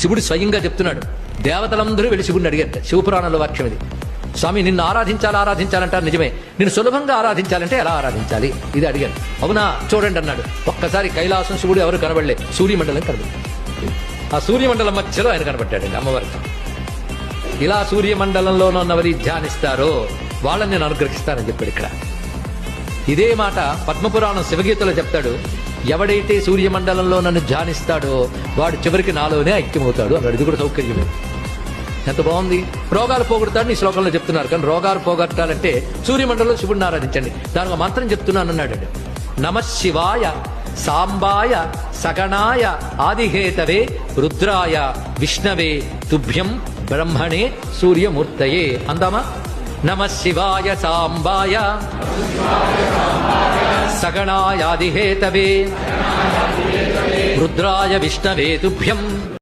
శివుడు స్వయంగా చెప్తున్నాడు. దేవతలందరూ వెళ్ళి శివుడిని అడిగారు. శివపురాణంలో వాక్యం ఇది. స్వామి, నిన్ను ఆరాధించాలంటారు నిజమే, నిన్ను సులభంగా ఆరాధించాలంటే ఎలా ఆరాధించాలి ఇది అడిగాను. అవునా, చూడండి అన్నాడు. ఒక్కసారి కైలాసం శివుడు ఎవరు కనబడలే, సూర్యమండలం కనబడి, ఆ సూర్యమండలం మధ్యలో ఆయన కనబడ్డాడండి అమ్మవారికి. ఇలా సూర్యమండలంలో ఉన్నవరి ధ్యానిస్తారో వాళ్ళని నేను అనుగ్రహిస్తానని చెప్పాడు ఇక్కడ. ఇదే మాట పద్మపురాణం శివగీతలో చెప్తాడు. ఎవడైతే సూర్యమండలంలో నన్ను ధ్యానిస్తాడో వాడు చివరికి నాలోనే ఐక్యమవుతాడు అన్నాడు. ఇది కూడా సౌకర్యమే. ఎంత బాగుంది. రోగాలు పోగొడతాడని ఈ శ్లోకంలో చెప్తున్నారు. కానీ రోగాలు పోగొట్టాలంటే సూర్యమండలంలో శివుడిని ఆరాధించండి. దానికి మంత్రం చెప్తున్నాను అన్నాడు. నమః శివాయ సాంబాయ సగణాయ ఆదిహేతవే రుద్రాయ విష్ణవే తుభ్యం బ్రహ్మణే సూర్యమూర్తయే. అందామా? నమః శివాయ సాంబాయ సగణాయాదిహేతవే రుద్రాయ విష్ణవే తుభ్యం